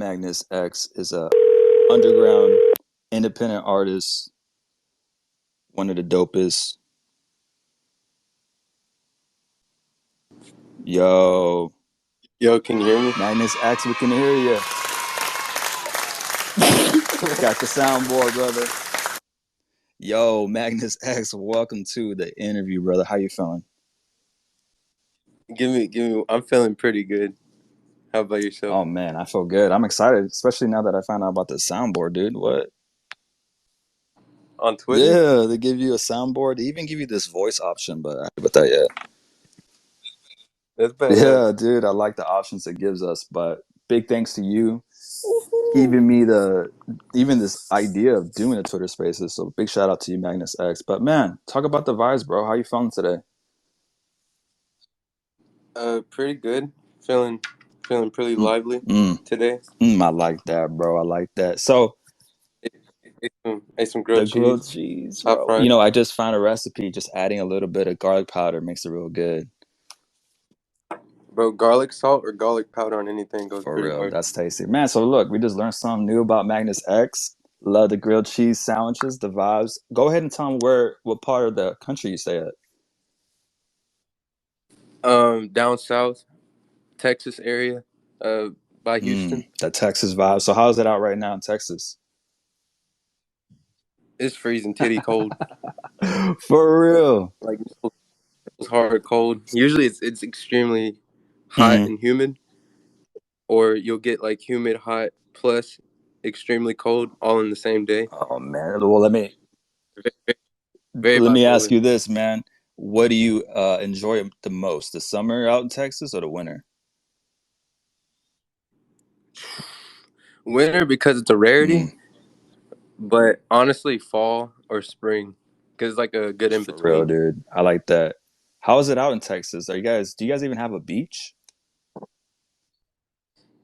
Magnus X is a underground independent artist, one of the dopest. Yo, Yo, can you hear me? Magnus X, we can hear you. Got the soundboard, brother. Yo, Magnus X, welcome to the interview, brother. How you feeling? Give me. I'm feeling pretty good. How about yourself? Oh man, I feel good. I'm excited, especially now that I found out about the soundboard, dude. What? On Twitter? Yeah, they give you a soundboard. They even give you this voice option, but I haven't with that yet. That's badass. Yeah, dude, I like the options it gives us. But big thanks to you giving me even this idea of doing the Twitter Spaces. So big shout out to you, Magnus X. But man, talk about the vibes, bro. How you feeling today? Pretty good. Feeling pretty Mm, lively mm, today. I like that, bro. I like that. So Ate some the grilled grilled cheese, cheese, hot bro. fries. I just found a recipe. Just adding a little bit of garlic powder makes it real good. Bro, garlic salt or garlic powder on anything goes For pretty real, hard. that's tasty, man. So look, we just learned something new about Magnus X. Love the grilled cheese sandwiches, the vibes. Go ahead and tell them what part of the country you stay at. Down south, Texas area, by Houston. The Texas vibe. So how's it out right now in Texas? It's freezing titty cold. For real. Like it's hard cold. Usually it's extremely hot Mm-hmm. and humid, or you'll get like humid, hot plus extremely cold all in the same day. Oh man. Well, let me Very, very let me ask bipolar. you this, man. What do you enjoy the most? The summer out in Texas or the winter? Winter because it's a rarity, Mm, but honestly, fall or spring because it's like a good in for real, between. dude. I like that. How is it out in Texas? Do you guys even have a beach?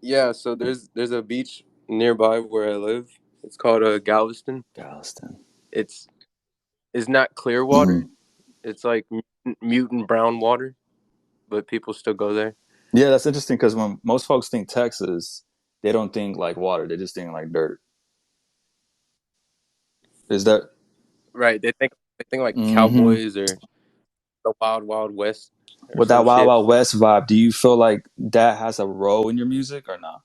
Yeah, so there's a beach nearby where I live. It's called Galveston. Galveston. It's it's not clear Mm. water. It's like mutant brown water, but people still go there. Yeah, that's interesting because when most folks think Texas, they don't think like water. They just think like dirt. Is that? Right? They think like Mm-hmm. cowboys or the Wild Wild West or With some that Wild shit. Wild West vibe, do you feel like that has a role in your music or not?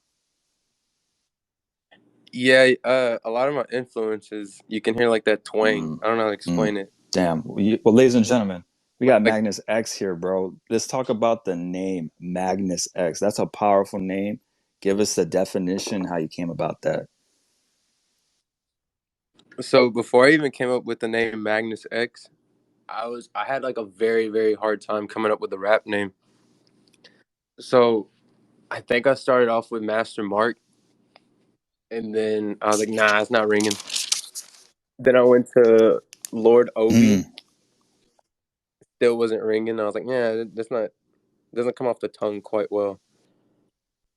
Yeah, a lot of my influences, you can hear like that twang. Mm, I don't know how to mm. explain it. Damn. Well, ladies and gentlemen, we got Like Magnus X here, bro. Let's talk about the name Magnus X. That's a powerful name. Give us the definition, how you came about that. so before I even came up with the name Magnus X, I had like a very very hard time coming up with a rap name. So I think I started off with Master Mark, and then I was like, nah, it's not ringing. Then I went to Lord Obi, Mm, still wasn't ringing. I was like, yeah, that's not doesn't come off the tongue quite well.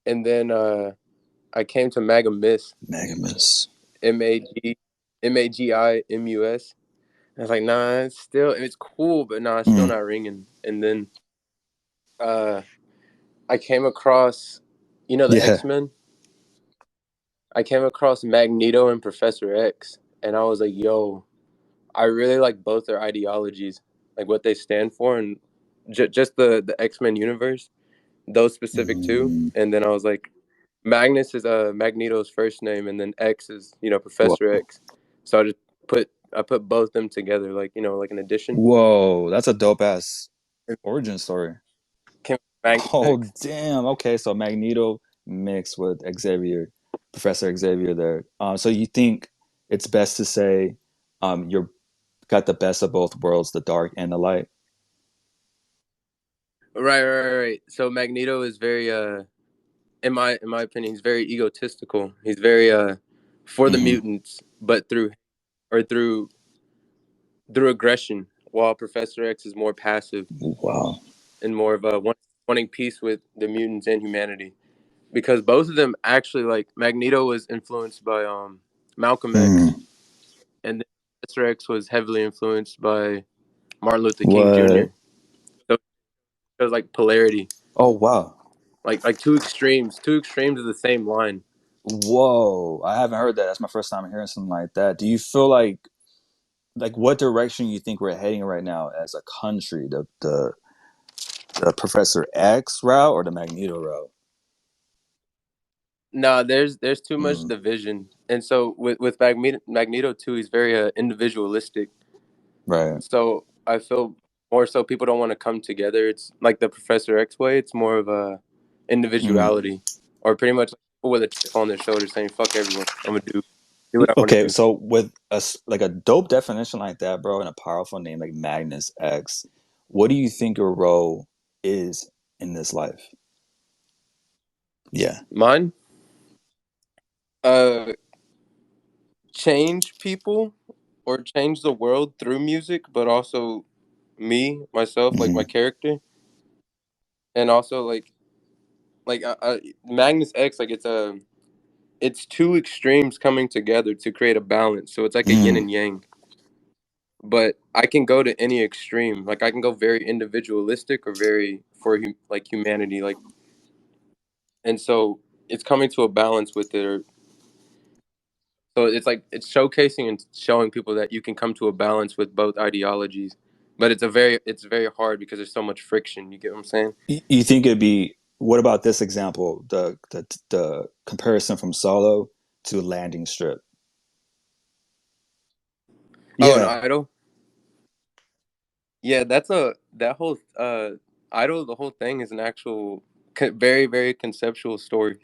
And then I came to Magamus, Magnus. Magimus. I was like, nah, it's cool, but nah, it's still Mm, not ringing. And then uh, I came across, the yeah. X-Men. I came across Magneto and Professor X, and I was like, yo, I really like both their ideologies, like what they stand for, and just the X-Men universe, those specific two. Mm, And then I was like, Magnus is Magneto's first name, and then X is Professor whoa. X. So I put both them together, like like an addition. Whoa. That's a dope ass origin story. Came Magnus Oh, X. damn. Okay. So Magneto mixed with Xavier, Professor Xavier there. So you think it's best to say you're got the best of both worlds, the dark and the light? Right. So Magneto is very in my opinion, he's very egotistical. He's very for the Mm-hmm. mutants, but through aggression, while Professor X is more passive Wow. and more of a wanting peace with the mutants and humanity. Because both of them actually, like Magneto was influenced by Malcolm X, Mm. and then Professor X was heavily influenced by Martin Luther King What? Jr. So it was like polarity, Oh, wow. like two extremes of the same line. Whoa, I haven't heard that. That's my first time hearing something like that. Do you feel like what direction you think we're heading right now as a country? The Professor X route or the Magneto route? Nah, there's too much Mm, division, and so with Magneto too, he's very individualistic. right. So I feel more so people don't want to come together. It's like the Professor X way. It's more of a Mm. individuality, or pretty much like people with a chip on their shoulder saying "fuck everyone, I'm gonna do what I want to Okay, do." so with like a dope definition like that, bro, and a powerful name like Magnus X, what do you think your role is in this life? Yeah. Mine, uh, change people or change the world through music, but also me myself, like my Hmm. character, and also Magnus X, like it's two extremes coming together to create a balance. So it's like a yin Mm. and yang. But I can go to any extreme. Like I can go very individualistic or very for like humanity. Like, and so it's coming to a balance with it. Or, so it's like it's showcasing and showing people that you can come to a balance with both ideologies. But it's very hard because there's so much friction. You get what I'm saying? You think it'd be what about this example, the comparison from Solo to Landing Strip? Oh, an Yeah. idol. Yeah, that whole idol. The whole thing is an actual very very conceptual story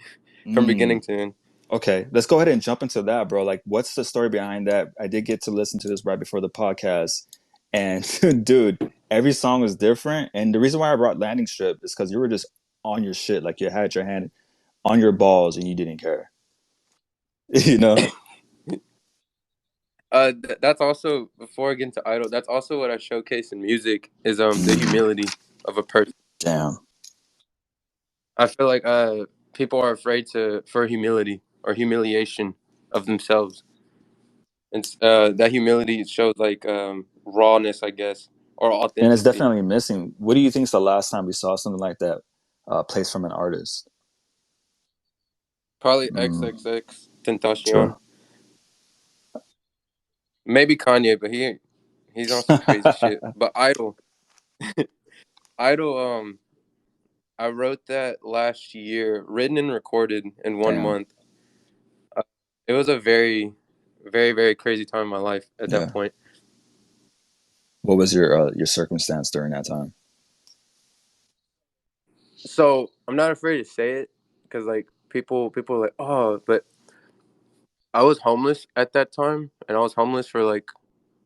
from beginning Mm. to end. Okay, let's go ahead and jump into that, bro. Like, what's the story behind that? I did get to listen to this right before the podcast, and dude, every song was different. And the reason why I brought Landing Strip is because you were just on your shit, like you had your hand on your balls and you didn't care, you know? That's also before I get into idol. That's also what I showcase in music is the Mm, humility of a person. damn. I feel like people are afraid to for humility or humiliation of themselves, and that humility shows like rawness, I guess, or And it's authenticity. definitely missing. What do you think is the last time we saw something like that placed from an artist? Probably Mm, XXX Tentacion, true. maybe Kanye, but he's on some crazy shit. But idol. I wrote that last year, written and recorded in one Damn. month. Uh, it was a very, very, very crazy time in my life at that Yeah. point. What was your circumstance during that time? So I'm not afraid to say it because like people are like, oh, but I was homeless at that time, and I was homeless for like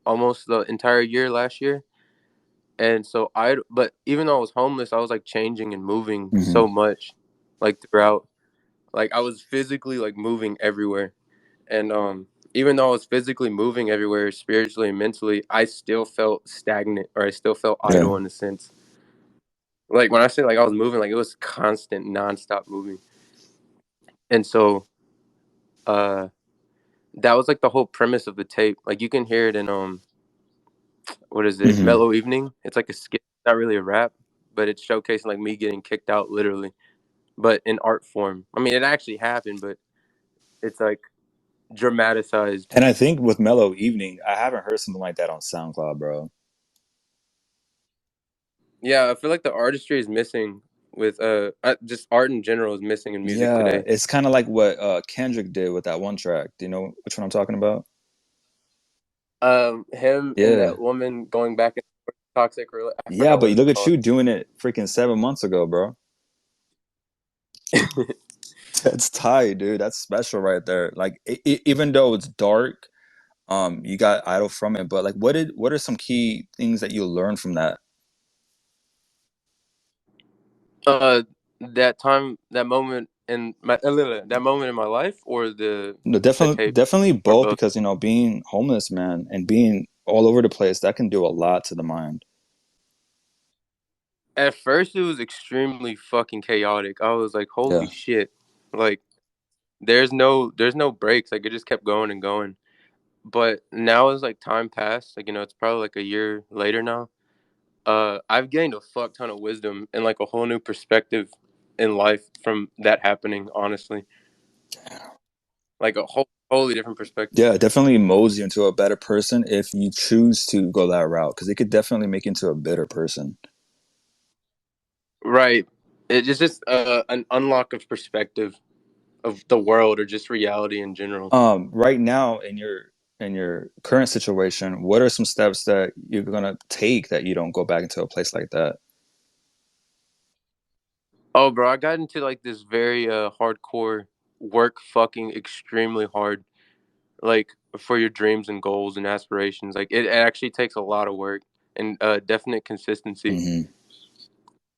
almost the entire year last year. And so but even though I was homeless, I was like changing and moving Hmm. so much, like throughout. Like I was physically like moving everywhere, and even though I was physically moving everywhere, spiritually and mentally, I still felt stagnant, or I still felt Yeah. idle in a sense. Like when I say like I was moving, like it was constant, nonstop moving. And so uh that was like the whole premise of the tape. Like you can hear it in what is it? Hmm. Mellow Evening. It's like a skit, not really a rap, but it's showcasing like me getting kicked out literally, but in art form. I mean, it actually happened, but it's like dramatized. And I think with Mellow Evening, I haven't heard something like that on SoundCloud, bro. Yeah, I feel like the artistry is missing with just art in general is missing in music Yeah, today. it's kind of like what Kendrick did with that one track. Do you know which one I'm talking about? Him and Yeah. that woman going back and forth, toxic. I Yeah, forgot but what you it's look at called. you doing it freaking 7 months ago, bro. That's tight, dude. That's special right there. Like even though it's dark, you got idol from it, but like what are some key things that you learned from that? uh, that time, that moment in my that moment in my life, or No, the definitely tape, definitely or both both. because being homeless, man, and being all over the place, that can do a lot to the mind. At first, it was extremely fucking chaotic. I was like, "Holy Yeah. shit!" Like, there's no breaks. Like, it just kept going and going. But now, as like time passed, like it's probably like a year later now. I've gained a fuck ton of wisdom and like a whole new perspective in life from that happening. Honestly, like a wholly different perspective. Yeah, it definitely molds you into a better person if you choose to go that route, because it could definitely make you into a better person. Right. It's just an unlock of perspective of the world or just reality in general. Right now in your current situation, what are some steps that you're gonna take that you don't go back into a place like that? Oh, bro, I got into like this very hardcore work, fucking extremely hard, like for your dreams and goals and aspirations. Like it actually takes a lot of work and definite consistency. Hmm.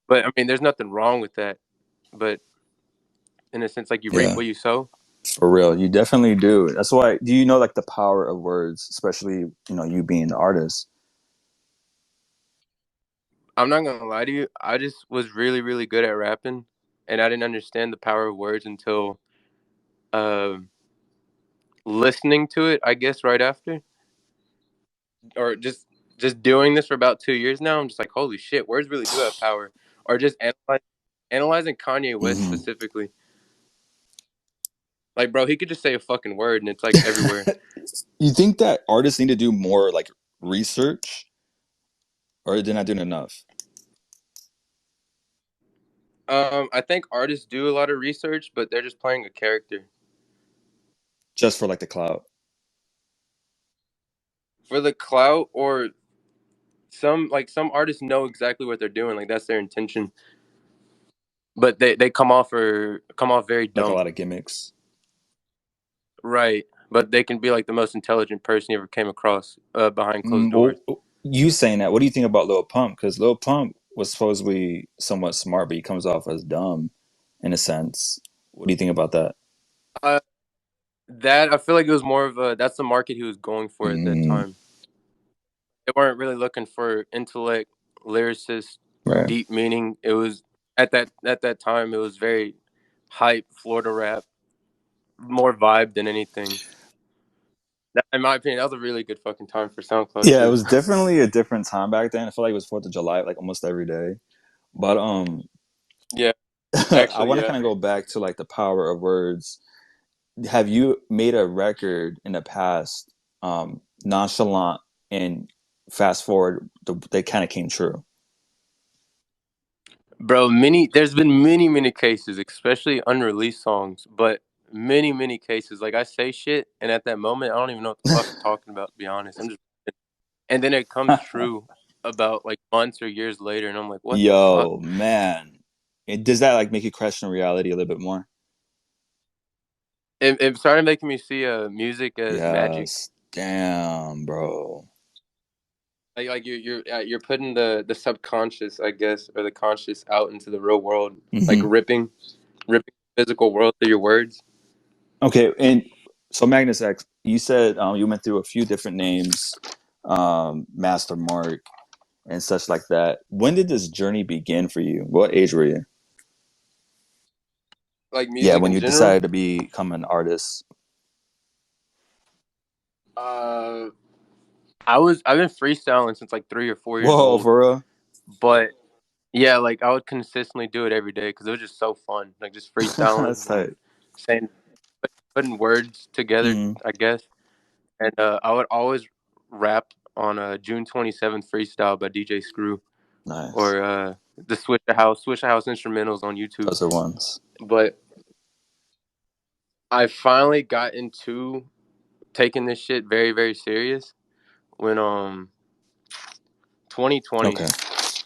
But I mean, there's nothing wrong with that. But in a sense, like you reap Yeah, what you sow. for real, you definitely do. That's why. Do you know like the power of words, especially you being the artist? I'm not gonna lie to you. I just was really, really good at rapping, and I didn't understand the power of words until uh, listening to it. I guess right after, or just doing this for about 2 years now. I'm just like, holy shit, words really do have power. Or just analyzing Kanye West Hmm. specifically. Like, bro, he could just say a fucking word and it's like everywhere. You think that artists need to do more like research, or they're not doing enough I think artists do a lot of research, but they're just playing a character just for like the clout? for the clout, or some artists know exactly what they're doing, like that's their intention, but they come off very Like a dumb. lot of gimmicks. Right, but they can be like the most intelligent person you ever came across behind closed Well, doors. you saying that, what do you think about Lil Pump? Because Lil Pump was supposedly somewhat smart, but he comes off as dumb in a sense. What do you think about that? uh, that I feel like it was more of a that's the market he was going for at that Mm, time. They weren't really looking for intellect, lyricist, right. deep meaning. It was at that time it was very hype Florida rap, more vibe than anything. That, in my opinion, that was a really good fucking time for SoundCloud Yeah, it too. was definitely a different time back then. I feel like it was 4th of July like almost every day. But Yeah, I actually, want to yeah, kind of go back to like the power of words. Have you made a record in the past nonchalant and fast forward they kind of came true? bro. There's been many cases, especially unreleased songs, but many cases. Like I say shit, and at that moment, I don't even know what the fuck I'm talking about. To be honest, I'm just, and then it comes true about like months or years later, and I'm like, what the fuck? Yo, man. Does that like make you question reality a little bit more? It started making me see music as magic. Yes. Damn, bro. Like you're putting the subconscious, I guess, or the conscious out into the real world, like Hmm. ripping the physical world through your words. Okay, and so Magnus X, you said you went through a few different names, Master Mark and such like that. When did this journey begin for you? What age were you? Like Yeah, music when in you general. decided to become an artist. Uh, I've been freestyling since like 3 or 4 years Whoa, old, for real? but yeah, like I would consistently do it every day because it was just so fun, like just That's freestyling and tight. saying putting words together, Hmm. I guess. And I would always rap on a June 27th freestyle by DJ Screw Nice. or the Swisher House instrumentals on YouTube. Those are ones. But I finally got into taking this shit very serious when 2020 Okay.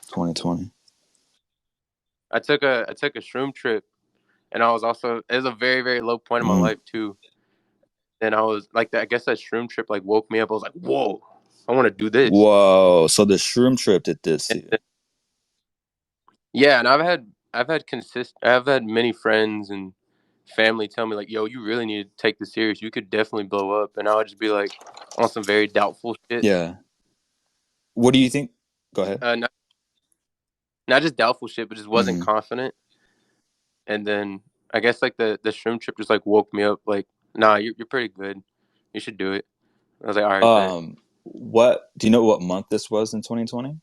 2020. I took a shroom trip, and I was also it was a very low point in my Mm. life too. And I was like that. I guess that shroom trip like woke me up. I was like, whoa, I want to do this. Whoa. So the shroom trip did this And to you. then, yeah, and I've had many friends and family tell me like, yo, you really need to take this serious. You could definitely blow up. And I would just be like on some very doubtful shit. Yeah. What do you think? Go ahead. Not not just doubtful shit, but just wasn't Hmm. confident. And then I guess like the shroom trip just like woke me up. Like, nah, you're pretty good. You should do it. I was like, all right, bet. What do you know what month this was in 2020?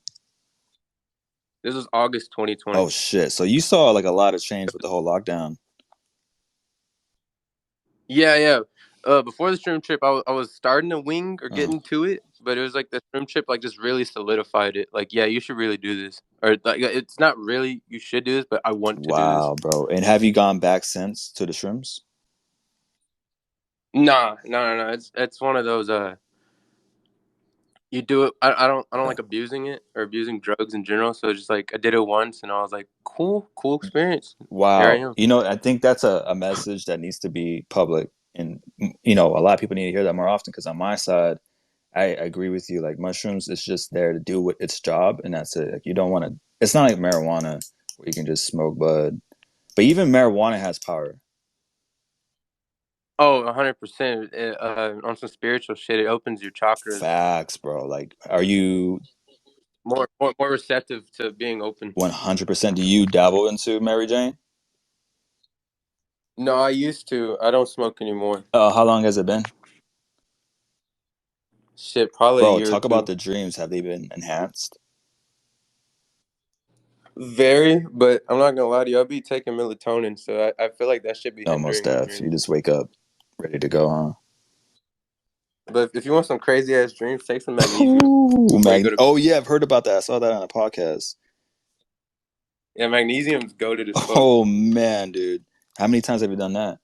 This was August Oh 2020. shit. So you saw like a lot of change with the whole lockdown. Yeah, yeah. before the shrimp trip, I was starting to wing or Uh, getting to it, but it was like the shrimp trip like just really solidified it. Like, yeah, you should really do this, or like it's not really you should do this, but I want to do this. wow, bro. And have you gone back since to the shrooms? Nah, no. It's one of those. You do it. I don't Yeah. like abusing it or abusing drugs in general. So it's just like I did it once, and I was like, cool experience. Here I Wow. am. I think that's a message that needs to be public. And, a lot of people need to hear that more often because on my side, I agree with you. Like mushrooms, it's just there to do its job, and that's it. Like you don't want to. It's not like marijuana where you can just smoke bud. But even marijuana has power. Oh, 100%. On some spiritual shit, it opens your chakras. Facts, bro. Like, are you More receptive to being open. 100%? Do you dabble into Mary Jane? No, I used to. I don't smoke anymore. How long has it been, Shit, probably a bro? year or Talk about two. the dreams. Have they been enhanced? Very, but I'm not gonna lie to you. I'll be taking melatonin, so I feel like that should be No, most hindering my def. You dreams. just wake up ready to go, huh? But if you want some crazy ass dreams, take some magnesium Ooh, before you go to bed. Oh yeah, I've heard about that. I saw that on a podcast. Yeah, magnesium's goated as fuck. Oh man, dude, how many times have you done that?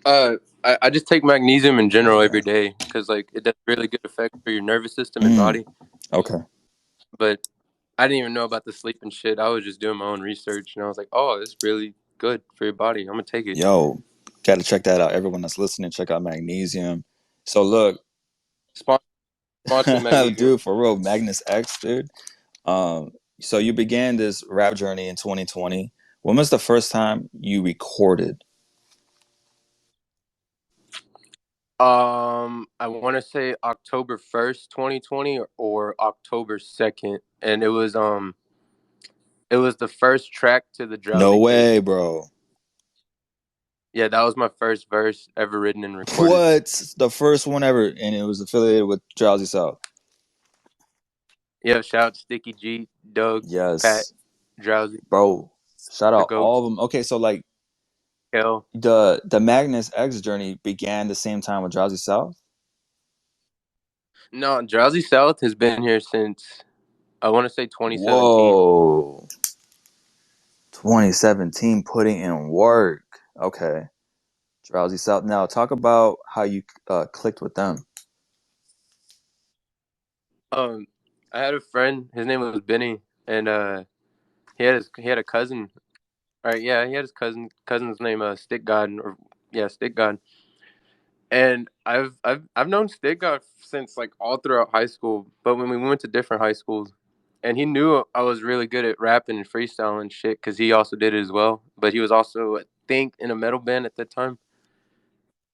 Uh, I just take magnesium in general Okay. every day because like it does really good effect for your nervous system and Mm, body. okay. But I didn't even know about the sleep and shit. I was just doing my own research, and I was like, oh, it's really good for your body. I'm gonna take it. Yo, got to check that out. Everyone that's listening, check out magnesium. So look, Spon- Sponsored magnesium. dude, for real, Magnus X, dude. Um, so you began this rap journey in 2020. When was the first time you recorded? I want to say October 1st, 2020, or October 2nd, and it was the first track to the No Drowsy tape. way, bro. Yeah, that was my first verse ever written and recorded. What? The first one ever, and it was affiliated with Drowsy South. Yeah, shout out to Sticky G, Doug, Pat, Yes, Drowsy, bro. Shout the out all goats, of them. Okay, so like Kel. the Magnus X journey began the same time with Drowsy South. No, Drowsy South has been here since I want to say 2017. Whoa, 2017, putting in work. Okay, Drowsy South. Now talk about how you clicked with them. Um, I had a friend. His name was Benny, and he had a cousin. All right, yeah, he had his cousin's name Stick God, or yeah, Stick God. And I've known Stick God since like all throughout high school. But when we went to different high schools, and he knew I was really good at rapping and freestyling and shit because he also did it as well. But he was also, I think, in a metal band at that time,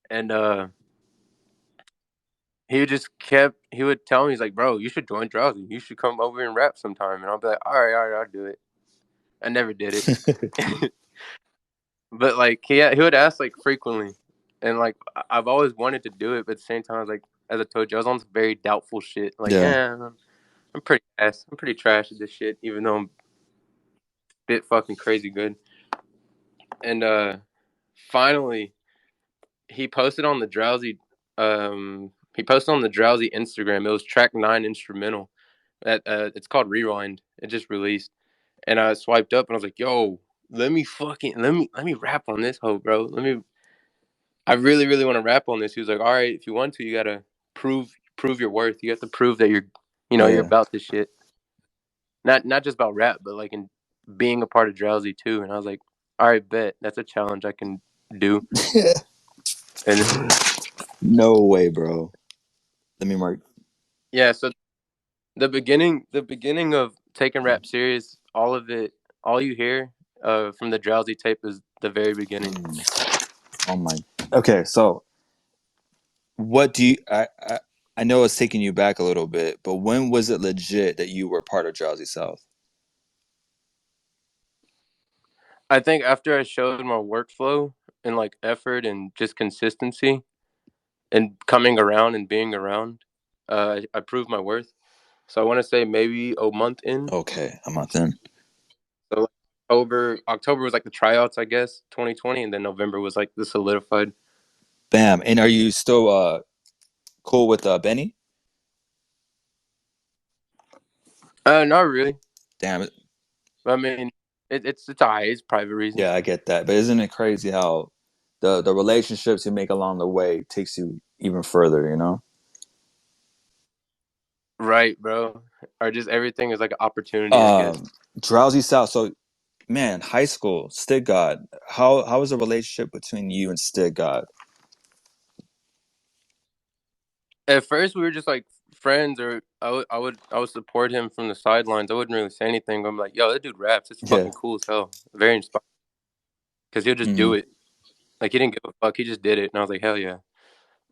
and he would tell me, he's like, bro, you should join Drowsy. You should come over and rap sometime. And I'll be like, all right, I'll do it. I never did it. But like he would ask like frequently. And like I've always wanted to do it, but at the same time I was like, as I told you, I was on some very doubtful shit. Like, Yeah. I'm pretty ass. I'm pretty trash at this shit, even though I'm a bit fucking crazy good. And finally he posted on the Drowsy Instagram. It was track 9 instrumental. That it's called Rewind. It just released. And I swiped up and I was like, yo, let me rap on this hoe, bro. I really, really want to rap on this. He was like, all right, if you want to, you gotta prove your worth. You have to prove that Oh you're yeah. about this shit. Not just about rap, but like in being a part of Drowsy too. And I was like, all right, bet that's a challenge I can do. And No way, bro. Let me mark. yeah, so the beginning of taking rap serious, all of it, all you hear from the Drowsy tape is the very beginning. Oh my. Okay, so what do you? I know it's taking you back a little bit, but when was it legit that you were part of Drowsy South? I think after I showed my workflow and like effort and just consistency and coming around and being around, I proved my worth. So I want to say maybe a month in, Okay, a month in. so like October was like the tryouts, I guess, 2020, and then November was like the solidified. Bam. And are you still cool with Benny? Not really. Damn it. I mean, it's alright. It's private reasons. Yeah, I get that. But isn't it crazy how the relationships you make along the way takes you even further, you know? Right, bro. Or just everything is like an opportunity, I guess. Um, Drowsy South. So, man, high school, Stig God. How was the relationship between you and Stig God? At first, we were just like friends, or I would support him from the sidelines. I wouldn't really say anything. I'm like, yo, that dude raps. It's Yeah. fucking cool as hell. Very inspiring because he'll just do Hmm. it. Like he didn't give a fuck. He just did it, and I was like, hell yeah.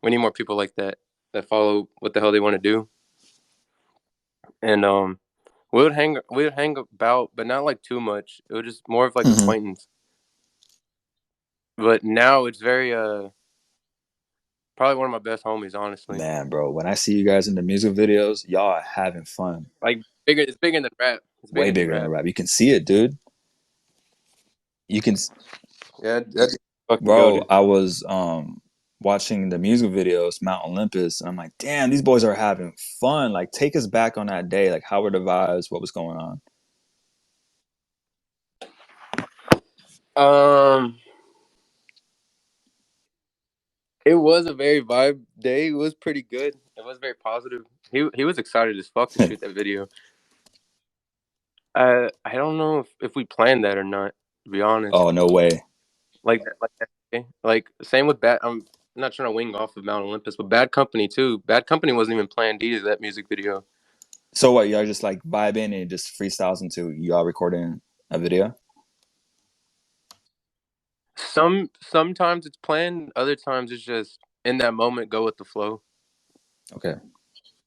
We need more people like that that follow what the hell they want to do. And we would hang about, but not like too much. It was just more of like Hmm. acquaintance. But now it's very probably one of my best homies, honestly. Man, bro, when I see you guys in the music videos, y'all are having fun. Like bigger, it's bigger than rap. It's Way bigger than bigger than rap. rap. You can see it, dude. You can, Yeah, that's fucking bro. goaded. I was watching the music videos, Mount Olympus, and I'm like, damn, these boys are having fun. Like, take us back on that day. Like, how were the vibes? What was going on? Um, it was a very vibe day. It was pretty good. It was very positive. He was excited as fuck to shoot that video. I don't know if we planned that or not. To be honest, Oh, no way. like that day. Like same with Bad. I'm not trying to wing off of Mount Olympus, but Bad Company too. Bad Company wasn't even planned either. That music video. So what? Y'all just like vibing and just freestyles into y'all recording a video? Sometimes it's planned. Other times it's just in that moment. Go with the flow. Okay.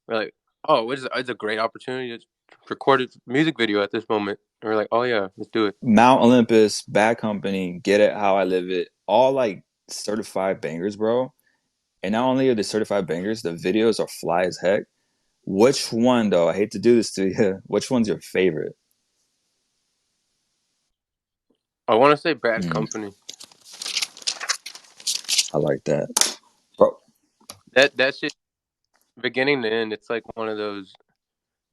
We're like, oh, it's a great opportunity to record a music video at this moment. And we're like, oh yeah, let's do it. Mount Olympus, Bad Company, Get It How I Live It, all like certified bangers, bro. And not only are they certified bangers, the videos are fly as heck. Which one though? I hate to do this to you. Which one's your favorite? I want to say Bad Mm, Company. I like that, bro. That shit, beginning to end, it's like one of those.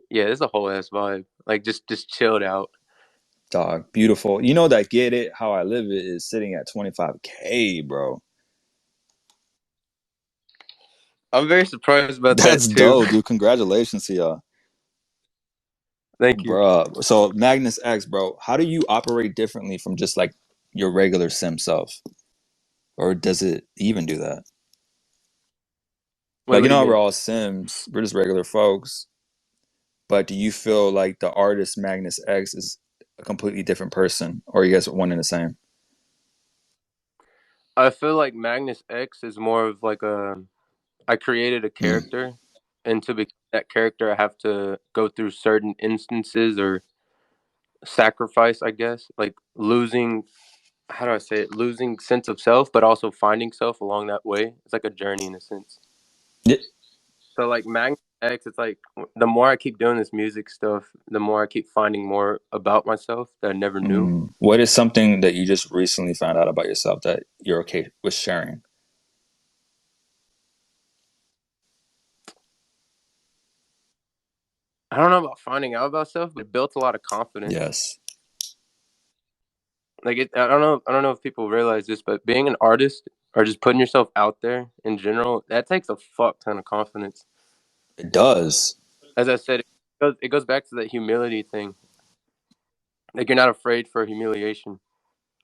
Yeah, it's a whole ass vibe. Like just chilled out. Dog, beautiful. You know that Get It How I Live It is sitting at 25K, bro. I'm very surprised about That's that too. dope, dude. Congratulations to y'all, Thank you. bro. So Magnus X, bro. How do you operate differently from just like your regular sim self, or does it even do that? Wait, Like what you do you know, we're mean? all Sims. We're just regular folks. But do you feel like the artist Magnus X is a completely different person, or are you guys one and the same? I feel like Magnus X is more of like a. I created a Mm. character, and to become that character, I have to go through certain instances or sacrifice, I guess, like losing. How do I say it? Losing sense of self, but also finding self along that way. It's like a journey in a sense. Yeah. So like Magnus X, it's like the more I keep doing this music stuff, the more I keep finding more about myself that I never knew. Mm. What is something that you just recently found out about yourself that you're okay with sharing? I don't know about finding out about self, but it built a lot of confidence. Yes, Like I don't know if people realize this, but being an artist or just putting yourself out there in general, that takes a fuck ton of confidence. it does. As I said, it goes back to that humility thing. Like you're not afraid for humiliation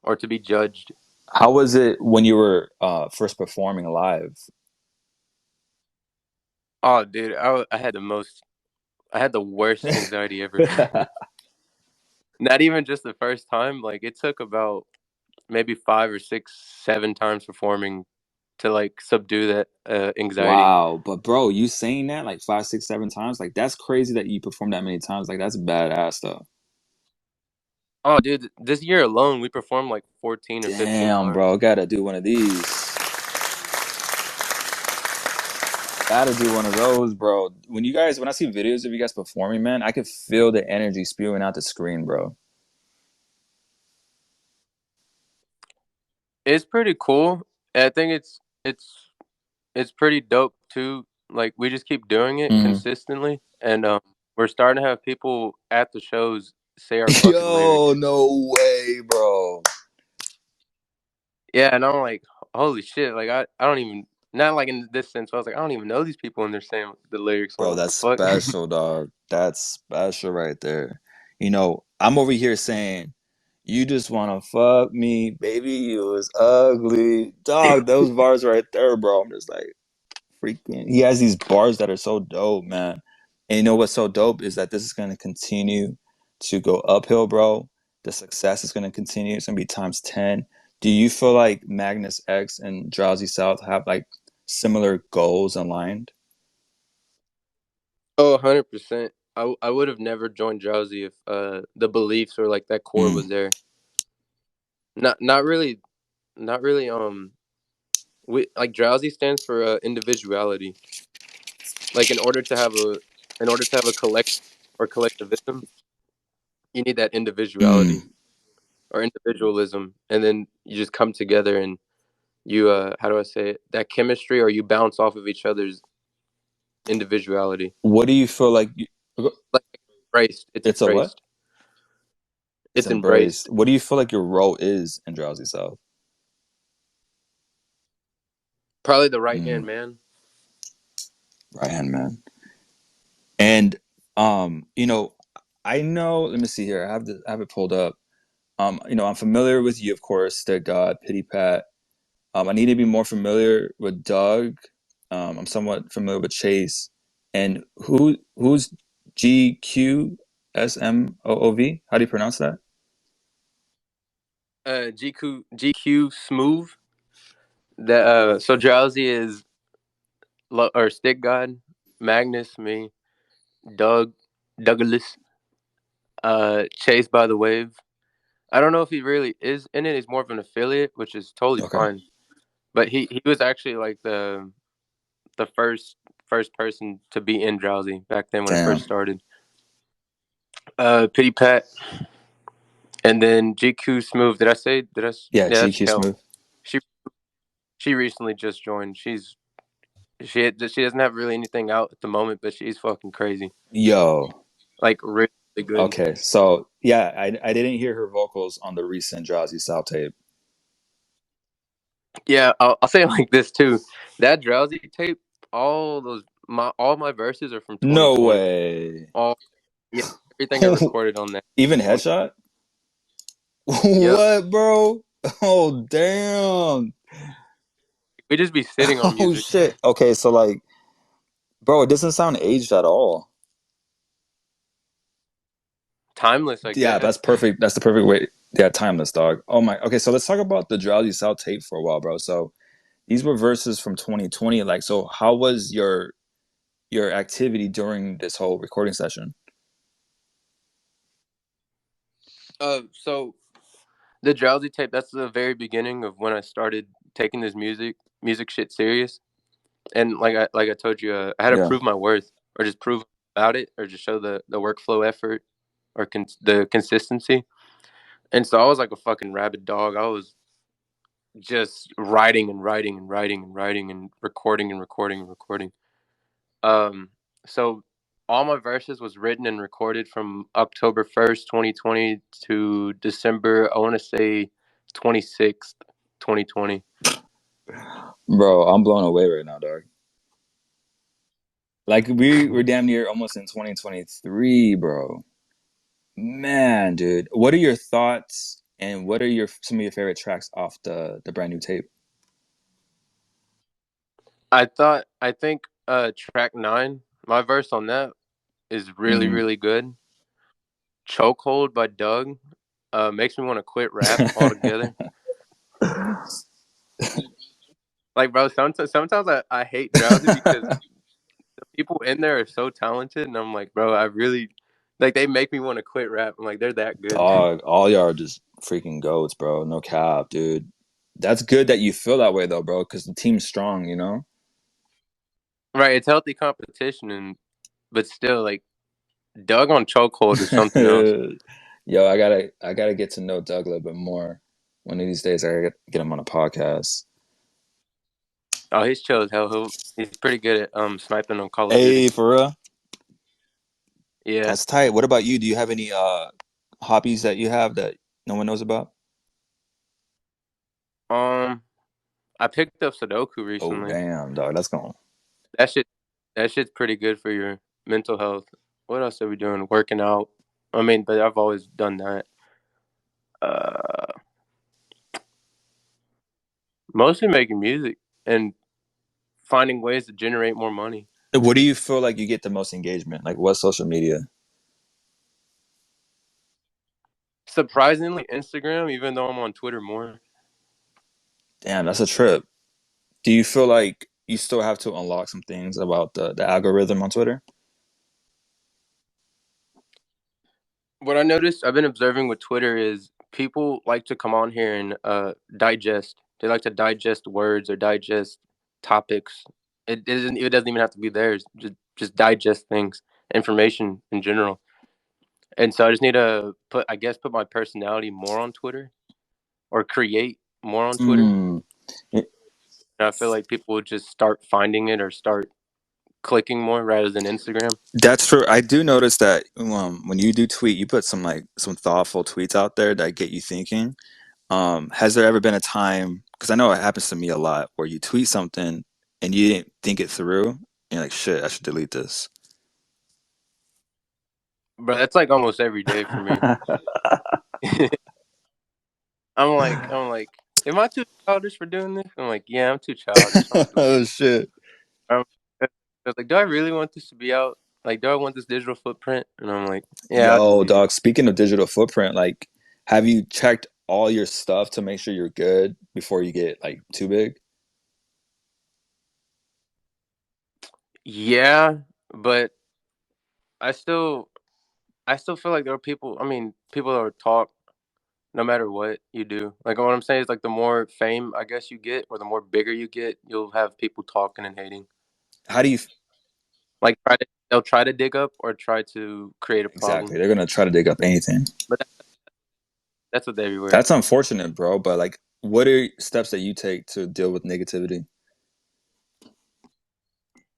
or to be judged. How was it when you were first performing live? Oh, dude, I had the worst anxiety ever. Not even just the first time. Like it took about maybe 5 or 6, 7 times performing to like subdue that anxiety. Wow, but bro, you saying that like five, six, 7 times, like that's crazy that you performed that many times. Like that's badass though. Oh, dude, this year alone we performed like 14 or 15 Damn, times. bro, gotta do one of these. Gotta do one of those, bro. When I see videos of you guys performing, man, I can feel the energy spewing out the screen, bro. It's pretty cool. I think it's pretty dope too. Like we just keep doing it Hmm. consistently, and we're starting to have people at the shows say our fucking Yo, lyrics. no way, bro. Yeah, and I'm like, holy shit! Like I don't even not like in this sense. But I was like, I don't even know these people, and they're saying the lyrics. I'm Bro, like, what the that's fuck? special, dog. That's special right there. I'm over here saying, you just wanna fuck me, baby, you was ugly. Dog, those bars right there, bro. I'm just like, freaking. He has these bars that are so dope, man. And you know what's so dope is that this is gonna continue to go uphill, bro. The success is gonna continue. It's gonna be times 10. Do you feel like Magnus X and Drowsy South have like similar goals aligned? Oh, 100%. I would have never joined Drowsy if the beliefs or like that core Mm. was there. Not really, not really. We like Drowsy stands for individuality. Like in order to have a collect or collectivism, you need that individuality Mm. or individualism, and then you just come together and you how do I say it? That chemistry, or you bounce off of each other's individuality. What do you feel like Like embraced. It's it's a what? embraced. It's It's embraced. embraced. What do you feel like your role is in Drowsy South? Probably the right hand Mm. man. Right hand man. And you know, I know, let me see here. I have it pulled up. I'm familiar with you, of course, the God, Pity Pat. I need to be more familiar with Doug. I'm somewhat familiar with Chase. And who's GQSMOOV? How do you pronounce that? GQ smooth. That so Drowsy is or Stick God, Magnus, me, Doug, Douglas, Chase by the Wave. I don't know if he really is in it. He's more of an affiliate, which is totally Okay. fine. But he was actually like the first person to be in Drowsy back then when it first Damn. started. Pity Pat, and then GQ Smooth. Did I say? Yeah, Yeah, that's GQ Kel. Smooth. She she recently just joined. She doesn't have really anything out at the moment, but she's fucking crazy. Yo. Like really good. Okay. So yeah, I didn't hear her vocals on the recent Drowsy South tape. Yeah, I'll say it like this too. That Drowsy tape, all my verses are from No 2020. way. All Yeah, everything I recorded on that. Even 20. Headshot? Yep. What, bro? Oh, damn. We just be sitting on Oh, music. shit. Okay, so like, bro, it doesn't sound aged at all. Timeless, I Yeah, guess. that's perfect. That's the perfect way. Yeah, timeless, dog. Oh my. Okay, so let's talk about the Drowsy South tape for a while, bro. So these were verses from 2020. Like, so how was your activity during this whole recording session? So the Drowsy tape, that's the very beginning of when I started taking this music shit serious. And like I told you, I had to Yeah. prove my worth, or just prove about it, or just show the workflow effort, or the consistency. And so I was like a fucking rabid dog. I was just writing and writing and writing and writing and recording and recording and recording. Um, so all my verses was written and recorded from October 1st, 2020 to December, I want to say 26th, 2020. Bro, I'm blown away right now, dog. Like we're damn near almost in 2023, bro. Man, dude, what are your thoughts and what are your some of your favorite tracks off the brand new tape? I think track 9, my verse on that is really Hmm. really good. Chokehold by Doug makes me want to quit rap altogether. Like bro, sometimes I hate Drowsy because the people in there are so talented, and I'm like, bro, I really like they make me want to quit rap. I'm like, they're that good. Dog, all y'all are just freaking goats, bro. No cap, dude. That's good that you feel that way though, bro, because the team's strong, you know? Right, it's healthy competition, and but still, like Doug on Chokehold is something else. Yo, I gotta get to know Doug a little bit more. One of these days, I gotta get him on a podcast. Oh, he's chill as hell. He's pretty good at sniping on Call of Duty. Hey, for real? Yeah. That's tight. What about you? Do you have any hobbies that you have that no one knows about? Um, I picked up Sudoku Oh, recently. damn, dog. That's going. That shit, that shit's pretty good for your mental health. What else are we doing? Working out. I mean, but I've always done that. Uh, Mostly making music and finding ways to generate more money. What do you feel like you get the most engagement? Like, what social media? Surprisingly, Instagram, even though I'm on Twitter more. Damn, that's a trip. Do you feel like you still have to unlock some things about the algorithm on Twitter? What I noticed, I've been observing with Twitter is people like to come on here and digest. They like to digest words or digest topics. It isn't. It doesn't even have to be theirs. Just digest things, information in general. And so I just need to I guess, put my personality more on Twitter or create more on Twitter. Mm, And I feel like people would just start finding it or start clicking more rather than Instagram. that's true. I do notice that when you do tweet, you put some like some thoughtful tweets out there that get you thinking. Has there ever been a time? Because I know it happens to me a lot, where you tweet something and you didn't think it through, and you're like, "Shit, I should delete this." But that's like almost every day for me. I'm like, am I too childish for doing this? I'm like, yeah, I'm too childish. I'm gonna delete Oh it. shit! Um, I was like, do I really want this to be out? Like, do I want this digital footprint? And I'm like, yeah, I'll Yo, delete it. dog. Speaking of digital footprint, like, have you checked all your stuff to make sure you're good before you get like too big? Yeah, but I still, I still feel like there are people. I mean, people that would talk no matter what you do. Like what I'm saying is, like, the more fame I guess you get, or the more bigger you get, you'll have people talking and hating. How do you Like they'll try to dig up or try to create a exactly? problem. They're gonna try to dig up anything. But that's with everywhere. That's unfortunate, bro. But like, what are steps that you take to deal with negativity?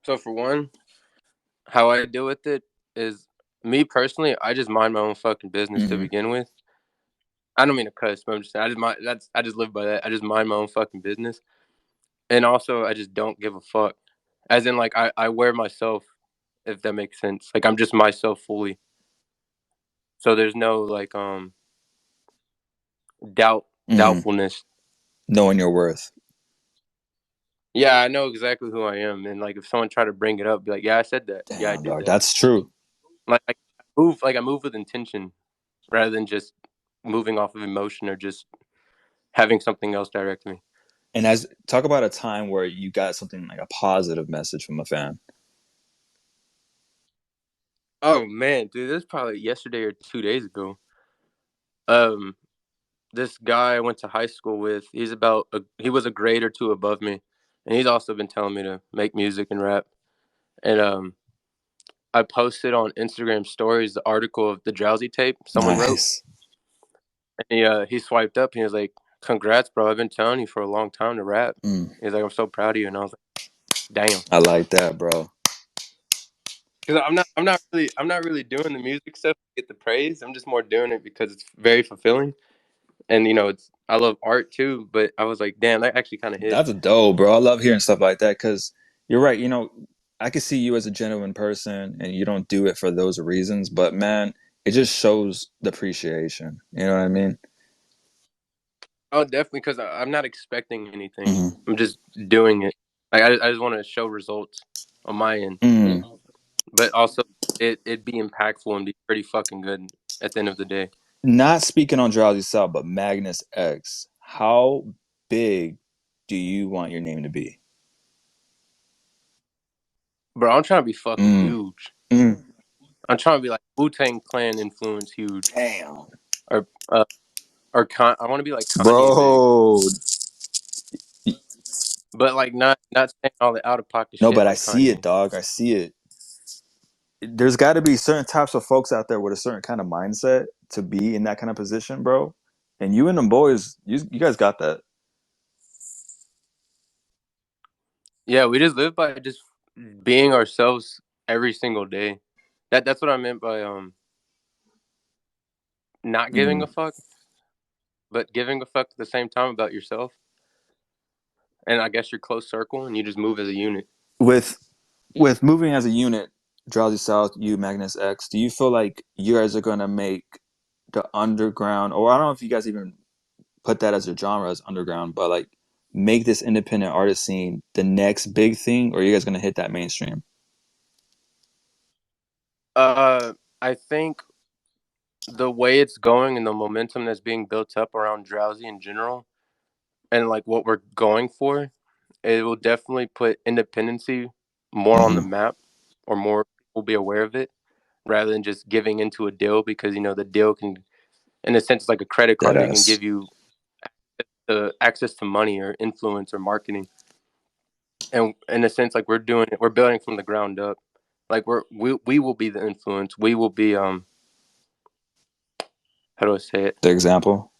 So for one, how I deal with it is, me personally, I just mind my own fucking business to Hmm. begin with. I don't mean to cuss, but I'm just saying, I just live by that. I just mind my own fucking business. And also I just don't give a fuck. As in, like, I wear myself, if that makes sense. Like, I'm just myself fully. So there's no, like, Hmm. doubtfulness. Knowing your worth. Yeah, I know exactly who I am, and like if someone tried to bring it up, be like, yeah, I said that. Yeah, I Damn, did dog. that. That's true. Like I move with intention rather than just moving off of emotion or just having something else direct me. And as talk about a time where you got something like a positive message from a fan. Oh man, dude, this is probably yesterday or 2 days ago. Um, this guy I went to high school with, he was a grade or two above me, and he's also been telling me to make music and rap. And I posted on Instagram stories the article of the Drowsy tape someone wrote, Nice. and he swiped up and he was like, "Congrats, bro! I've been telling you for a long time to rap." Mm, He's like, "I'm so proud of you," and I was like, "Damn," I like that, bro. because I'm not really doing the music stuff to get the praise. I'm just more doing it because it's very fulfilling, and I love art too. But I was like, "Damn, that actually kind of hit." That's a dope, bro. I love hearing stuff like that because you're right. I can see you as a genuine person and you don't do it for those reasons, but man, it just shows the appreciation. You know what I mean? Oh, definitely, because I'm not expecting anything. Hmm. I'm just doing it. Like I just want to show results on my end, Mm. but also it be impactful and be pretty fucking good at the end of the day. Not speaking on Drowsy South, but Magnus X. How big do you want your name to be? Bro, I'm trying to be fucking Mm. huge. Mm. I'm trying to be like Wu-Tang Clan influence huge, Damn. or I want to be like Kanye big, Bro. but like not saying all the out of pocket No, shit but I like see it, Kanye. dog. I see it. There's got to be certain types of folks out there with a certain kind of mindset to be in that kind of position, bro. And you and them boys, you guys got that. Yeah, we just live by just being ourselves every single day. That's what I meant by not giving Hmm. a fuck, but giving a fuck at the same time about yourself. And I guess your close circle, and you just move as a unit. With moving as a unit, Drowsy South, you, Magnus X, do you feel like you guys are gonna make the underground, or I don't know if you guys even put that as a genre as underground, but like make this independent artist scene the next big thing, or are you guys gonna hit that mainstream? I think the way it's going and the momentum that's being built up around Drowsy in general, and like what we're going for, it will definitely put independency more on the Mm-hmm. map, or more people be aware of it, rather than just giving into a deal, because the deal can, in a sense, like a credit Dead card. It can ass. give you the access to money or influence or marketing, and in a sense, like we're doing it, we're building from the ground up. Like we will be the influence. We will be how do I say it? The example.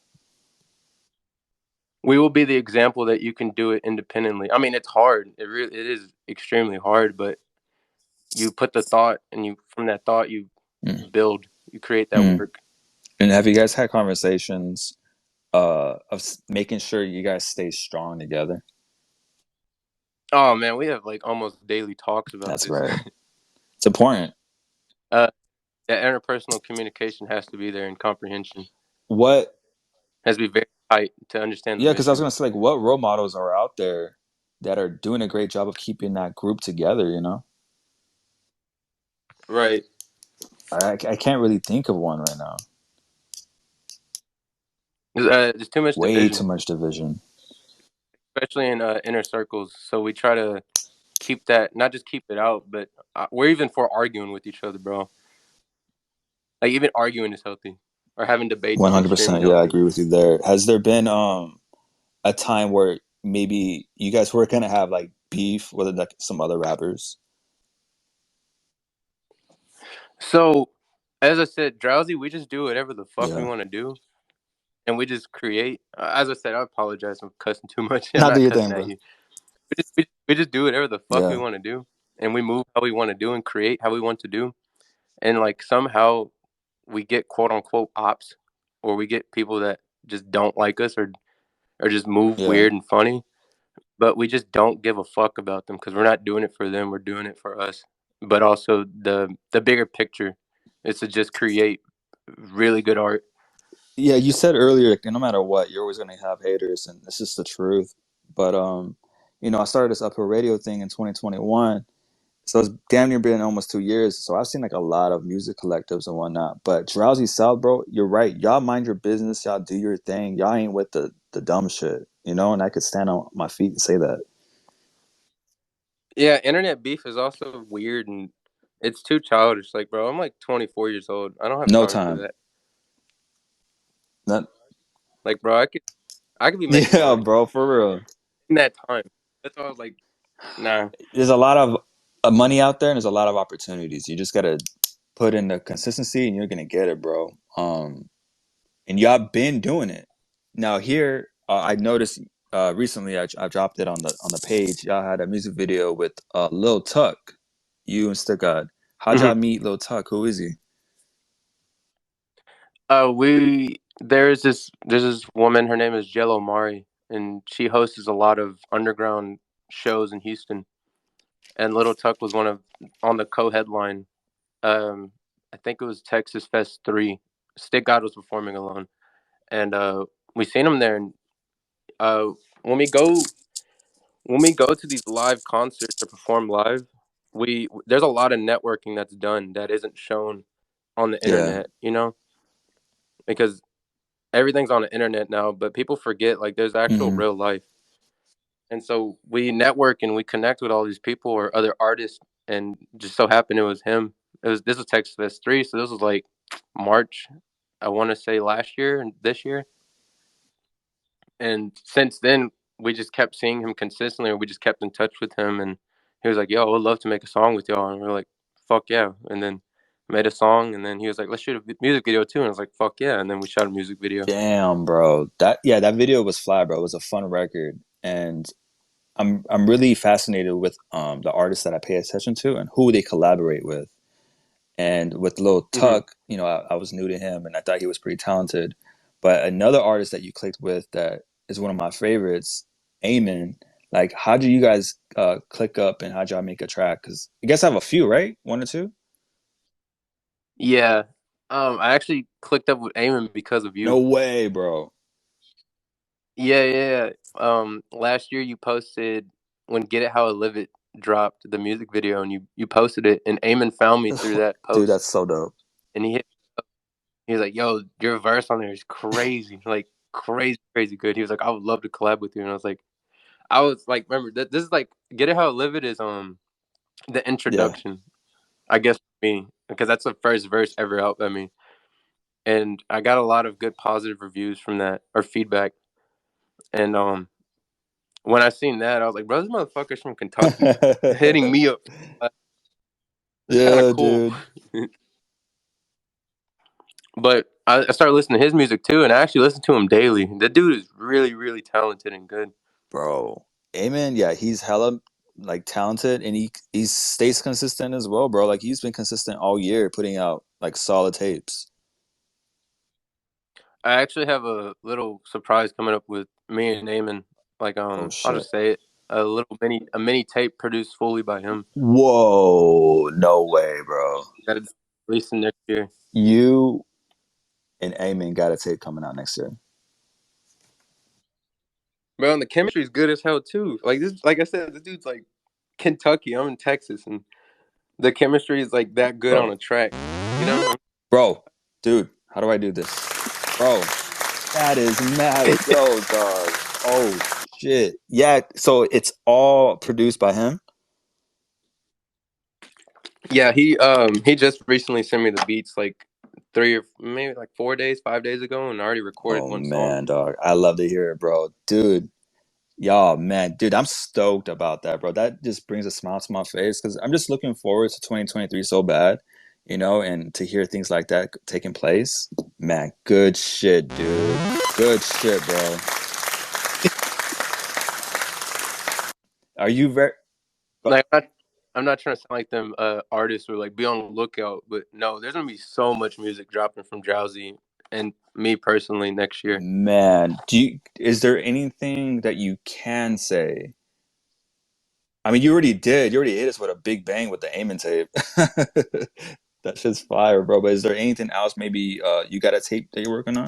We will be the example that you can do it independently. I mean, it's hard. It is extremely hard, but you put the thought, and you from that thought you build, you create that Mm-hmm. work. And have you guys had conversations of making sure you guys stay strong together? Oh man, we have like almost daily talks about That's this. right. It's important. uh, that interpersonal communication has to be there, and comprehension What? has to be very tight to understand the Yeah, because I was mission. gonna say, like, what role models are out there that are doing a great job of keeping that group together? You know, Right. I can't really think of one right now. There's too much Way division, too much division. especially in inner circles. So we try to keep that, not just keep it out, but we're even for arguing with each other, bro. Like even arguing is healthy, or having debates is extremely 100%. Yeah, I healthy. agree with you there. Has there been a time where maybe you guys were gonna have like beef with like some other rappers? So, as I said, Drowsy, we just do whatever the fuck we Yeah. want to do, and we just create. As I said, I apologize for cussing too much. I'm Not do not your cussing thing, at bro. you. We just do whatever the fuck we Yeah. want to do, and we move how we want to do, and create how we want to do, and like somehow we get quote unquote ops, or we get people that just don't like us, or just move Yeah. weird and funny, but we just don't give a fuck about them, because we're not doing it for them. We're doing it for us. But also the bigger picture is to just create really good art. Yeah, you said earlier, like, no matter what, you're always gonna have haters, and this is the truth. But I started this uphill radio thing in 2021, so it's damn near been almost 2 years. So I've seen like a lot of music collectives and whatnot. But Drowsy South, bro, you're right. Y'all mind your business. Y'all do your thing. Y'all ain't with the dumb shit, And I could stand on my feet and say that. Yeah, internet beef is also weird, and it's too childish. Like, bro, I'm like 24 years old. I don't have No time for time. that. Not. Like, bro, I could be making Yeah, money bro, for real. in that time. That's why I was like, nah. There's a lot of money out there, and there's a lot of opportunities. You just gotta put in the consistency, and you're gonna get it, bro. And y'all been doing it. Now here, I noticed recently I dropped it on the page. Y'all had a music video with Lil Tuck, you and Stick God. How'd Hmm. y'all meet Lil Tuck? Who is he? There's this woman. Her name is Jello Mari, and she hosts a lot of underground shows in Houston. And Little Tuck was one of on the co-headline. Um, I think it was Texas Fest 3. Stick God was performing alone, and we seen him there. And uh, when we go when we go to these live concerts or perform live, we there's a lot of networking that's done that isn't shown on the Yeah. internet. Because everything's on the internet now, but people forget like there's actual Hmm. real life. And so we network and we connect with all these people or other artists, and just so happened it was him. This was Texas Fest 3, so this was like March, I want to say last year and this year. And since then, we just kept seeing him consistently, or we just kept in touch with him. And he was like, "Yo, I would love to make a song with y'all." And we're like, "Fuck yeah!" And then made a song, and then he was like, "Let's shoot a music video too." And I was like, "Fuck yeah!" And then we shot a music video. Damn, bro. That video was fly, bro. It was a fun record, and I'm really fascinated with the artists that I pay attention to and who they collaborate with. And with Lil Hmm. Tuck, I was new to him and I thought he was pretty talented. But another artist that you clicked with that is one of my favorites, Eamon. Like, how'd you guys click up and how'd y'all make a track? Because you guys have a few, right? One or two? Yeah. I actually clicked up with Eamon because of No you. way, bro. Yeah, yeah. Last year you posted when "Get It How I Live It" dropped the music video, and you posted it, and Eamon found me through that Dude, post, that's so dope. and he was like, "Yo, your verse on there is crazy, like crazy, crazy good." He was like, "I would love to collab with you," and I was like, remember that this is like "Get It How I Live It" is the Yeah. introduction, I guess, for me, because that's the first verse ever out by me, and I got a lot of good positive reviews from that or feedback, and when I seen that, I was like, "Bro, this motherfucker's from Kentucky, hitting me up." It's kind of Yeah, cool. dude. But I started listening to his music too, and I actually listen to him daily. That dude is really, really talented and good. Bro. Amen. Yeah, he's hella like talented and he stays consistent as well, bro. Like he's been consistent all year putting out like solid tapes. I actually have a little surprise coming up with me and Eamon. Like, Oh I'll shit. just say it, a mini tape produced fully by him Whoa, no way, bro. that is releasing next year. You and Amen got a tape coming out next year. Bro, and the chemistry is good as hell too. Like this, like I said, this dude's like Kentucky. I'm in Texas, and the chemistry is like that good on Bro. a track. You know? Bro, dude, how do I do this? Bro, that is mad dope, dog. Oh shit. Yeah, so it's all produced by him? Yeah, he just recently sent me the beats like 3 or maybe like 4 days, 5 days ago, and I already recorded Oh one song. man, dog. I love to hear it, bro. Dude, y'all, man, dude, I'm stoked about that, bro. That just brings a smile to my face because I'm just looking forward to 2023 so bad, and to hear things like that taking place. Man, good shit, dude. Good shit, bro. Are you very? Like I'm not trying to sound like them artists or like be on the lookout, but no, there's gonna be so much music dropping from Drowsy and me personally next year. Man, is there anything that you can say? I mean, you already did. You already hit us with a big bang with the Aiming tape. That shit's fire, bro. But is there anything else? Maybe you got a tape that you're working on?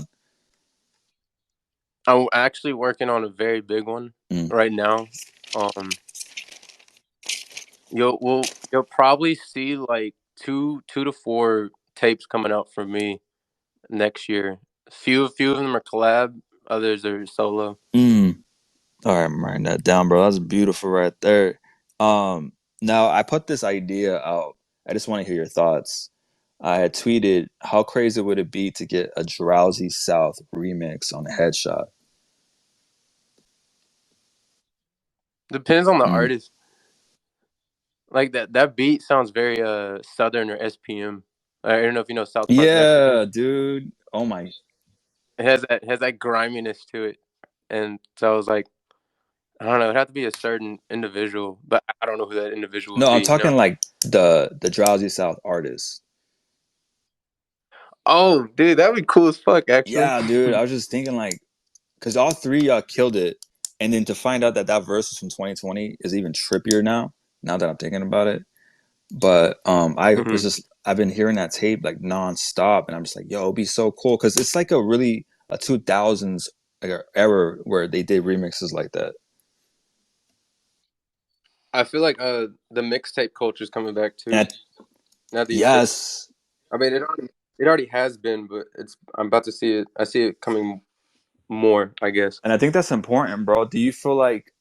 I'm actually working on a very big one Mm. right now. Um, you'll probably see like two to four tapes coming out from me next year. Few of them are collab, others are solo. Mm. All right, I'm writing that down, bro. That's beautiful right there. Um, Now I put this idea out. I just want to hear your thoughts. I had tweeted, how crazy would it be to get a Drowsy South remix on Headshot? Depends on the Mm. artist. Like that beat sounds very southern or SPM. I don't know if you know South Park Mexican. Yeah, dude. Oh my. It has that griminess to it, and so I was like, I don't know. It'd have to be a certain individual, but I don't know who that individual would No, I'm be. You talking know? like the Drowsy South artist. Oh, dude, that'd be cool as fuck. Actually, Yeah, dude. I was just thinking like, because all three y'all killed it, and then to find out that that verse was from 2020 is even trippier now. Now that I'm thinking about it, but hmm I've been hearing that tape like nonstop, and I'm just like, yo, it'd be so cool because it's like a 2000s like a era where they did remixes like that. I feel like the mixtape culture is coming back too. And Now that you say, yes, I mean, it already has been, but I'm about to see it. I see it coming more, I guess. and I think that's important, bro. Do you feel like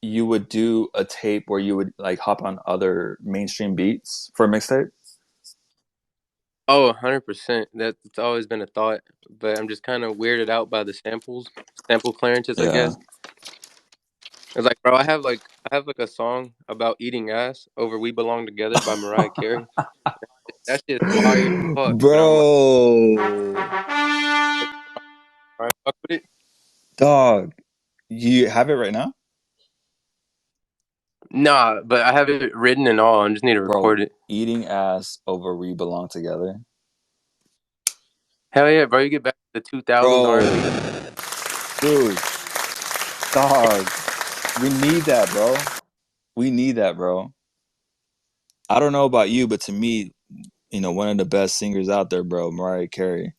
you would do a tape where you would like hop on other mainstream beats for a mixtape? Oh, 100%. That's always been a thought, but I'm just kind of weirded out by the sample clearances, I Yeah. guess. It's like, bro, I have like a song about eating ass over "We Belong Together" by Mariah Carey. That shit's fire as fuck. But I'm like, Bro, all right, fuck with it. dog, you have it right now? Nah, but I have it written and all. I just need to record Bro, it. eating ass over we belong together. Hell yeah, bro! You get back to the 2000s Bro, R&B. dude, dog, we need that, bro. We need that, bro. I don't know about you, but to me, one of the best singers out there, bro, Mariah Carey.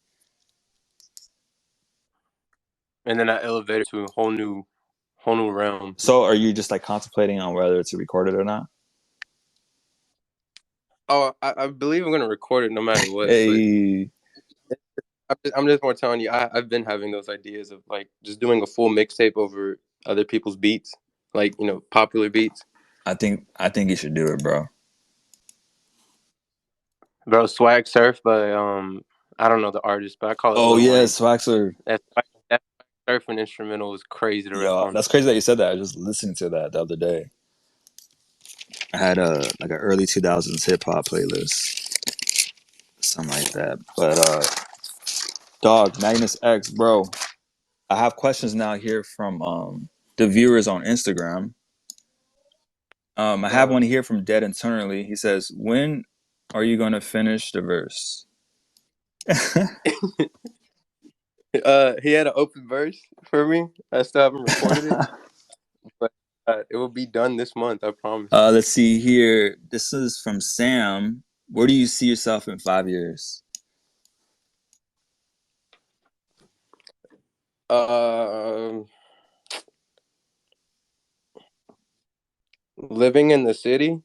And then I elevated to a whole new realm. So are you just like contemplating on whether to record it or not? Oh, I believe I'm gonna record it no matter what. But Hey, I'm just more telling you, I've been having those ideas of like just doing a full mixtape over other people's beats, like popular beats. I think you should do it, bro. Bro, Swag Surf by I don't know the artist, but I call it Oh Lil yeah, Wayne. Swaxer. That surfing instrumental was crazy to rap Yo, on. that's crazy that you said that. I was just listening to that the other day. I had a like an early 2000s hip hop playlist, something like that. But dog, Magnus X, bro. I have questions now here from the viewers on Instagram. I have Uh, one here from Dead Internally. He says, "When are you going to finish the verse?" he had an open verse for me. I still haven't recorded it, but it will be done this month. I promise. Let's see here. This is from Sam. Where do you see yourself in 5 years? Um, living in the city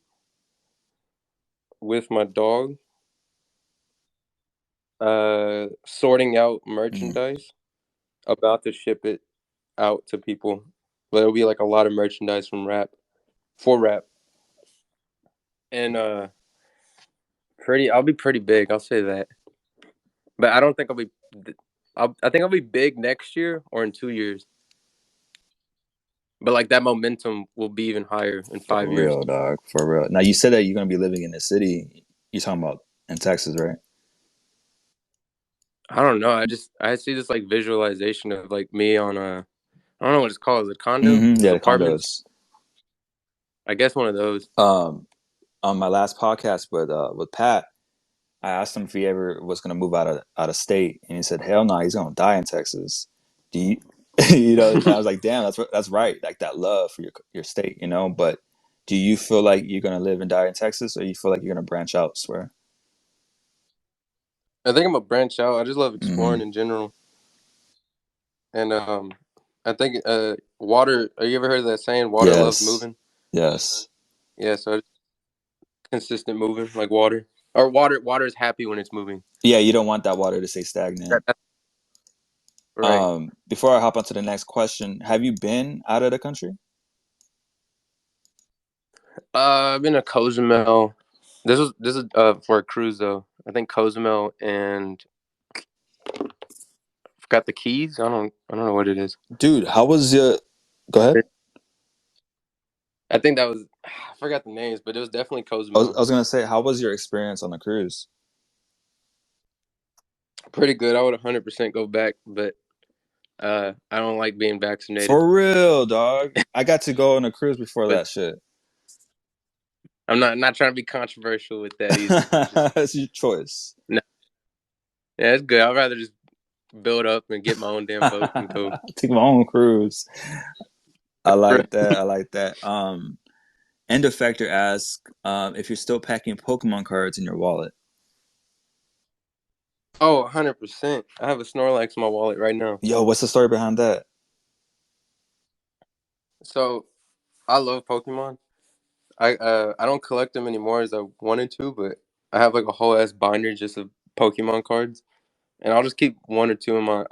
with my dog. Sorting out Mm. merchandise. About to ship it out to people. But it'll be like a lot of merchandise from rap for rap, and pretty. I'll be pretty big. I'll say that. But I don't think I'll be. I think I'll be big next year or in 2 years. But like that momentum will be even higher in For 5 years. real, dog. For real. Now you said that you're gonna be living in the city. You're talking about in Texas, right? I don't know. I see this like visualization of like me on a. I don't know what it's called. Is it condo? Yeah, the Apartments? condos. I guess one of those. Um, on my last podcast with Pat, I asked him if he ever was gonna move out of state, and he said, "Hell no, he's gonna die in Texas." Do you, and I was like, "Damn, that's right. Like that love for your state, you know." But do you feel like you're gonna live and die in Texas, or you feel like you're gonna branch out? Swear. I think I'm gonna branch out. I just love exploring Mm-hmm. in general, and I think water. Have you ever heard of that saying? Water loves Yes. moving. Yes. Yeah, so it's consistent moving like water, or water is happy when it's moving. Yeah, you don't want that water to stay stagnant. That's right. Before I hop on to the next question, have you been out of the country? I've been to Cozumel. This is for a cruise though. I think Cozumel and forgot the Keys. I don't know what it is. Dude, how was your? Go ahead. I think that was I forgot the names, but it was definitely I was, Cozumel. I was gonna say, how was your experience on the cruise? Pretty good. I would 100% go back, but I don't like being vaccinated. For real, dog. I got to go on a cruise before But that shit. I'm not trying to be controversial with that either. Just It's your choice. no. Yeah, it's good. I'd rather just build up and get my own damn boat and go. Take my own cruise. I like that. I like that. End effector asks if you're still packing Pokemon cards in your wallet. Oh, 100%. I have a Snorlax in my wallet right now. Yo, what's the story behind that? So I love Pokemon. I don't collect them anymore as I wanted to, but I have like a whole ass binder just of Pokemon cards, and I'll just keep one or two in my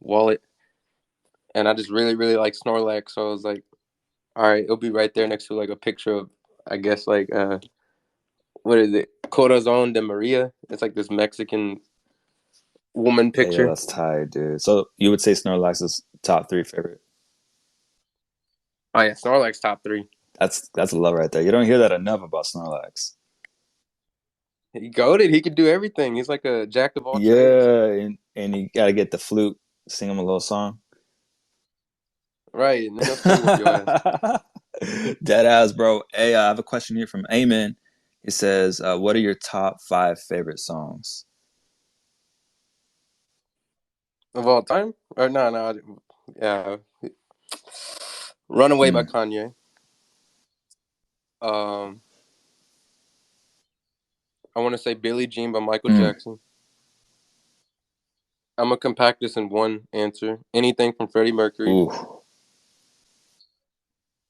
wallet. And I just really really like Snorlax, so I was like, all right, it'll be right there next to like a picture of I guess like what is it? Corazon de Maria. It's like this Mexican woman Yeah, yo, picture. that's tight, dude. So you would say Snorlax is top three favorite? Oh yeah, Snorlax top three. That's love right there. You don't hear that enough about Snorlax. He goaded. He could do everything. He's like a jack of all trades. Yeah, and you gotta get the flute, sing him a little song. Right, and then he'll still whoop your ass. Dead ass, bro. Hey, I have a question here from Eamon. He says, "What are your top five favorite songs?" Of all time? Or no, no. Yeah. Runaway by Mm, Kanye. Um, I want to say Billie Jean by Michael mm. Jackson. I'm gonna compact this in one answer. Anything from Freddie Mercury. Ooh.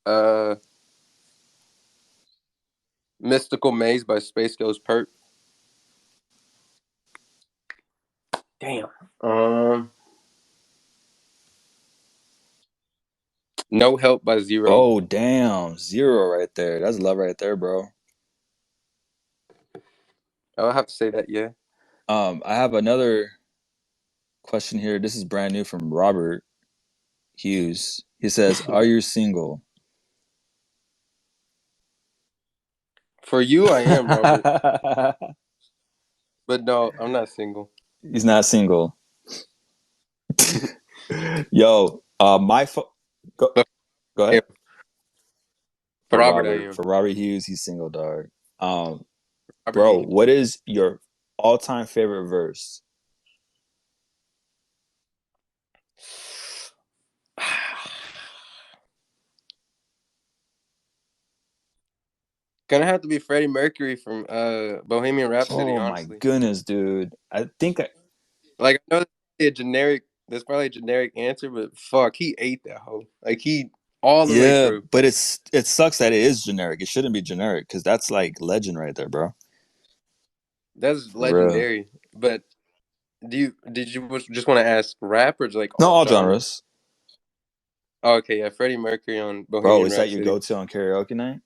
Uh, Mystical Maze by Space Ghost Perp. Damn. Um, No Help by Zero. Oh, damn. Zero right there. That's love right there, bro. I'll have to say that. Yeah. I have another question here. This is brand new from Robert Hughes. He says, "Are you single?" For you, I am Robert, but no, I'm not single. He's not single. Yo, go But go yeah, ahead. for Robert, I am. For Robert Hughes, he's single, dog. Um, Robert bro, Hughes. what is your all-time favorite verse? Gonna have to be Freddie Mercury from Bohemian Rhapsody, Oh my honestly. goodness, dude. I think Like I know that's probably a generic answer, but fuck, he ate that hoe. Like he all the way yeah, through. but it sucks that it is generic. It shouldn't be generic because that's like legend right there, bro. That's For real. legendary. But did you just want to ask rap or just like No, all all genres? genres. Oh, okay, yeah, Freddie Mercury on Bro, Bohemian is that your Rhapsody. go-to on karaoke night?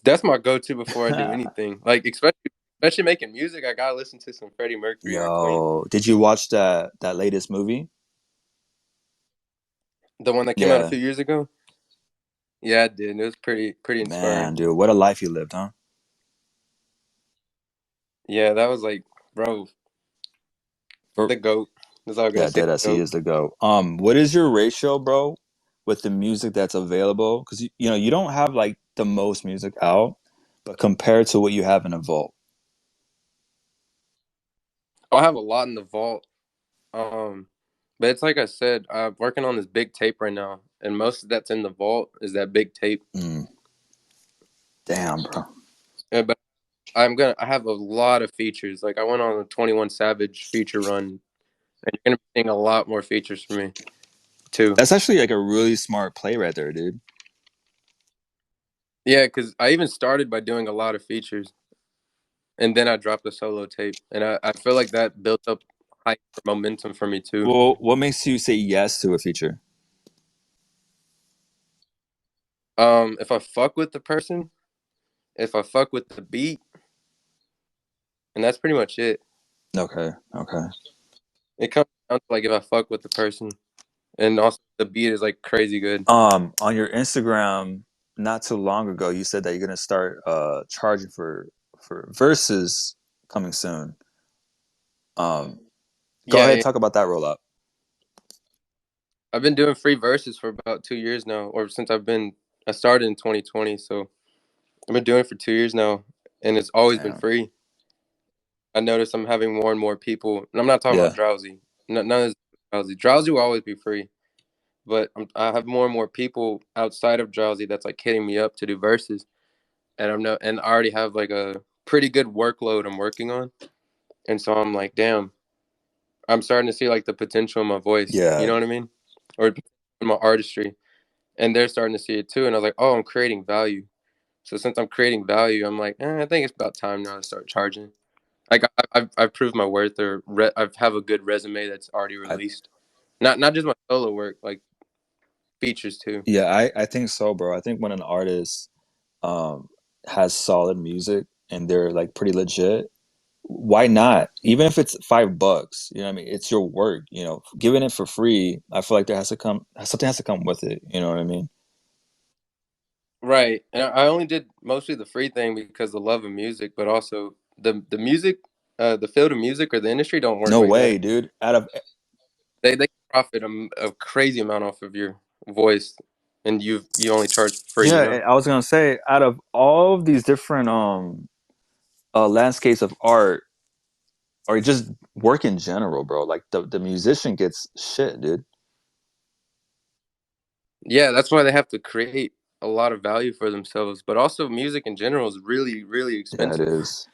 That's my go-to before I do anything. Like especially making music, I gotta listen to some Freddie Mercury or Queen. Yo, did you watch that latest movie? The one that came out a Yeah. few years ago. Yeah, I did. It was pretty Man, inspiring. dude, what a life you lived, huh? Yeah, that was like, bro, For the goat. That's all I gotta Yeah, say. deadass, he Goat. is the go. What is your ratio, bro, with the music that's available? Because you don't have like the most music out, but compared to what you have in a vault. I have a lot in the vault. But it's like I said, I'm working on this big tape right now, and most of that's in the vault is that big tape. Mm, damn, bro. But I have a lot of features. Like I went on a 21 Savage feature run, and you're gonna be seeing a lot more features from me too. That's actually like a really smart play right there, dude. Yeah, because I even started by doing a lot of features, and then I dropped the solo tape, and I feel like that built up high momentum for me too. Well, what makes you say yes to a feature? If I fuck with the person, if I fuck with the beat, and that's pretty much it. Okay, okay. It comes down to like if I fuck with the person, and also the beat is like crazy good. On your Instagram, not too long ago, you said that you're gonna start charging for verses coming soon. Um, Go Yeah, ahead, yeah. talk about that rollout. I've been doing free verses for about 2 years now, or since I started in 2020, so I've been doing it for 2 years now, and it's always been Damn. free. I noticed I'm having more and more people, and I'm not talking about Yeah. Drowsy. None of this Drowsy. Drowsy will always be free, but I have more and more people outside of Drowsy that's like hitting me up to do verses, and and I already have like a pretty good workload I'm working on, and so I'm like, damn, I'm starting to see like the potential in my voice. You Yeah. know what I mean? Or in my artistry, and they're starting to see it too. And I was like, oh, I'm creating value. So since I'm creating value, I'm like, I think it's about time now to start charging. Like I've proved my worth, or I have a good resume that's already I released. Not just my solo work, like features too. yeah, I think so, bro. I think when an artist um has solid music and they're like pretty legit, why not? Even if it's $5, you know what I mean? It's your work, you know. Giving it for free, I feel like there has to come something has to come with it, you know what I mean? Right. And I only did mostly the free thing because the love of music, but also the music, the field of music or the industry don't work No like that. way, dude. Out of They profit a crazy amount off of your voice, and you only charge for free. You yeah, know. I was gonna say, out of all of these different landscapes of art, or just work in general, bro, like the musician gets shit, dude. Yeah, that's why they have to create a lot of value for themselves. But also, music in general is really really Yeah, it expensive. is.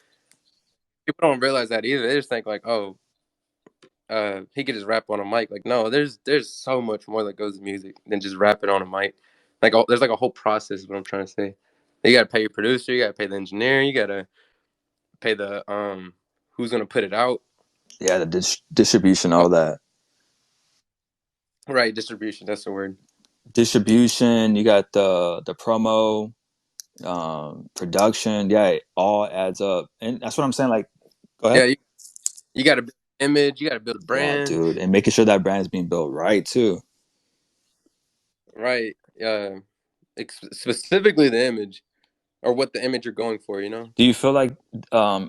People don't realize that either. They just think like, oh, he could just rap on a mic. Like, no, there's so much more that goes to music than just rapping on a mic. Like, there's like a whole process. Is what I'm trying to say. You got to pay your producer. You got to pay the engineer. You got to pay the who's gonna put it out. Yeah, the distribution, Oh, all that. right, distribution. That's the word. Distribution, you got the promo, production. Yeah, it all adds up, and that's what I'm saying. Like, go Yeah, ahead. you got to build an image. You got to build a Yeah, brand. dude, and making sure that brand is being built right too. Right. Specifically the image or what the image you're going for. You know. Do you feel like,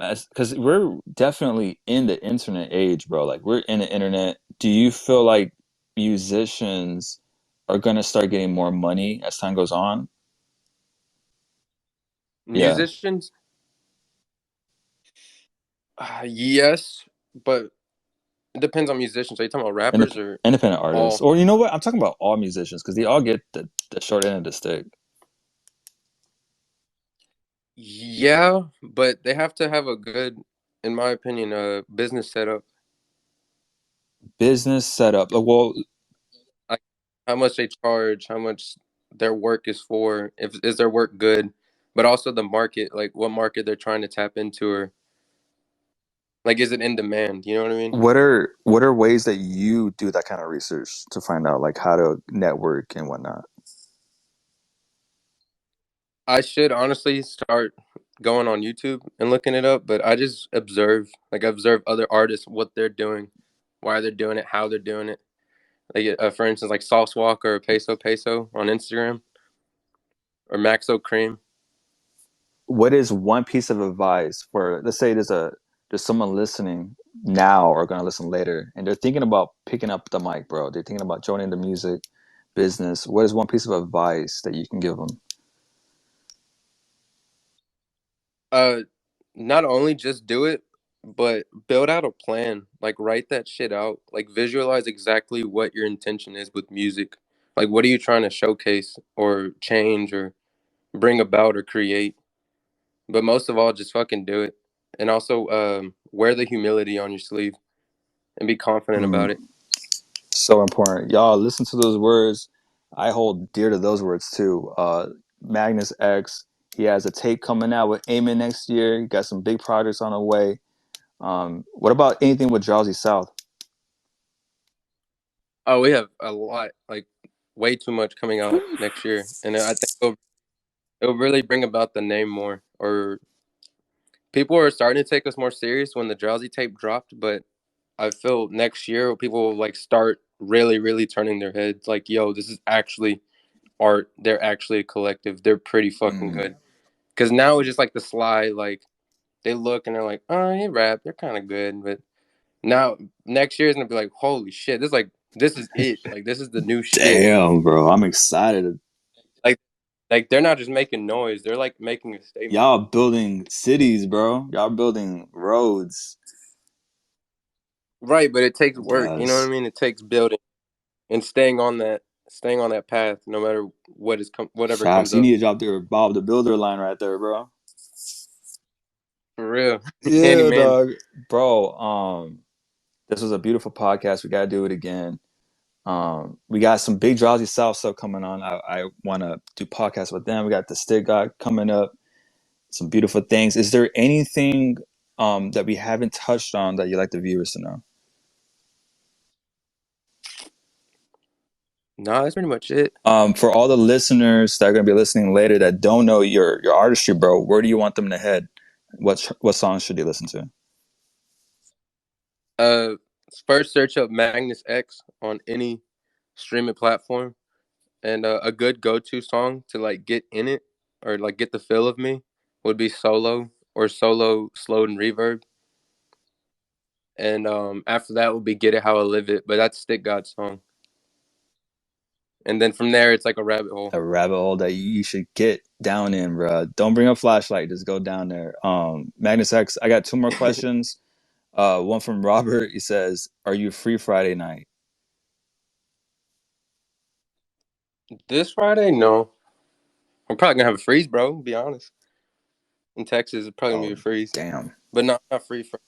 as because we're definitely in the internet age, bro? Like we're in the internet. Do you feel like musicians are gonna start getting more money as time goes on? Yeah, Musicians. Yes, but it depends on musicians. Are you talking about rappers or independent artists, all? or you know what? I'm talking about all musicians because they all get the short end of the stick. Yeah, but they have to have a good, in my opinion, business setup. Business setup. Well, Like how much they charge, how much their work is for, if is their work good, but also the market, like what market they're trying to tap into, or like is it in demand? You know what I mean? what are ways that you do that kind of research to find out like how to network and whatnot? I should honestly start going on YouTube and looking it up, but I just observe, like observe other artists, what they're doing, why they're doing it, how they're doing it. Like for instance, like Sauce Walk or Peso Peso on Instagram or Maxo Cream. What is one piece of advice for, let's say there's someone listening now or going to listen later and they're thinking about picking up the mic, bro, they're thinking about joining the music business. What is one piece of advice that you can give them? Uh, Not only just do it, but build out a plan. Like write that shit out. Like visualize exactly what your intention is with music. Like what are you trying to showcase or change or bring about or create? But most of all, just fucking do it. And also wear the humility on your sleeve and be confident about Mm, it. so important, y'all. Listen to those words. I hold dear to those words too. Magnus X, he has a tape coming out with Amen next year. He got some big projects on the way. What about anything with Drowsy South? Oh, we have a lot, like way too much coming out next year. And I think it'll really bring about the name more. Or people are starting to take us more serious when the Drowsy tape dropped, but I feel next year people will like start really, really turning their heads like, yo, this is actually art. They're actually a collective. They're pretty fucking Mm, good. Because now it's just like the sly, like they look and they're like, oh, they rap. They're kind of good. But now next year is gonna be like, holy shit, this is it. Like this is the new shit. damn, bro, I'm excited. Like like they're not just making noise. They're like making a statement. Y'all building cities, bro. Y'all building roads. Right, but it takes work. You know what I Yes. mean? It takes building and staying on that path, no matter whatever Facts. comes You up. need to drop their Bob the Builder line right there, bro. For real. Yeah, Handyman. dog. Bro, this was a beautiful podcast. We gotta do it again. We got some big Drowsy South stuff coming on. I wanna do podcasts with them. We got the Stick God coming up. Some beautiful things. Is there anything that we haven't touched on that you'd like the viewers to know? Nah, that's pretty much it. For all the listeners that are going to be listening later that don't know your artistry, bro, where do you want them to head? What songs should they listen to? Uh, First search up Magnus X on any streaming platform, and a good go-to song to like get in it or like get the feel of me would be Solo or Solo slowed and reverb. And after that would be Get It How I Live It, but that's Stick God's song. And then from there, it's like a rabbit hole. A rabbit hole that you should get down in, bro. Don't bring a flashlight. Just go down there. Magnus X, I got 2 more questions. One from Robert. He says, "Are you free Friday night?" This Friday, no. I'm probably gonna have a freeze, bro. To be honest, in Texas, it's probably gonna be a freeze. Damn. But no, not free for.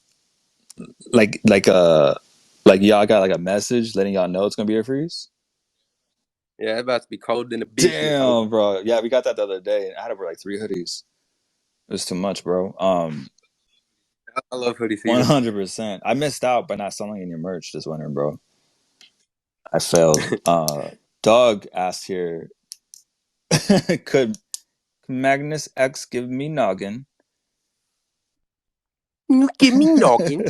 Like y'all got like a message letting y'all know it's gonna be a freeze. Yeah, it's about to be cold in the beast. Damn, bro. Yeah, we got that the other day. I had to wear like 3 hoodies. It was too much, bro. I love hoodie season. 100%. I missed out by not selling any merch this winter, bro. I failed. Doug asked here, could Magnus X give me noggin? Give me knocking.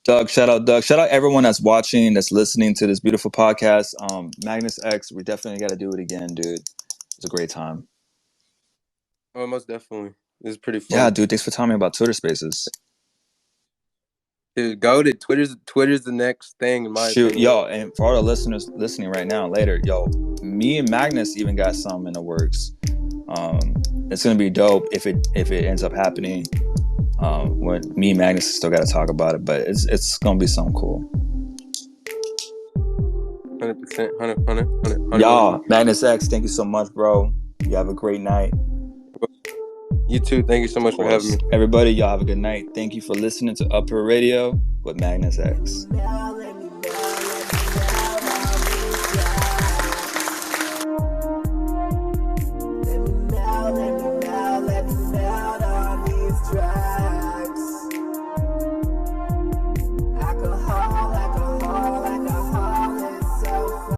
Doug, shout out Doug. Shout out everyone that's watching, that's listening to this beautiful podcast. Magnus X, we definitely got to do it again, dude. It's a great time. Oh, most definitely. This is pretty fun. Yeah, dude. Thanks for telling me about Twitter Spaces. Dude, go to Twitter's the next thing in my opinion. Yo, and for all the listeners listening right now, later, yo, me and Magnus even got some in the works. It's gonna be dope if it ends up happening. When me and Magnus still got to talk about it, but it's gonna be something cool. 100%, 100. Y'all, Magnus X, thank you so much, bro. You have a great night. You too. Thank you so much for having me. Everybody, y'all have a good night. Thank you for listening to Uphill Radio with Magnus X.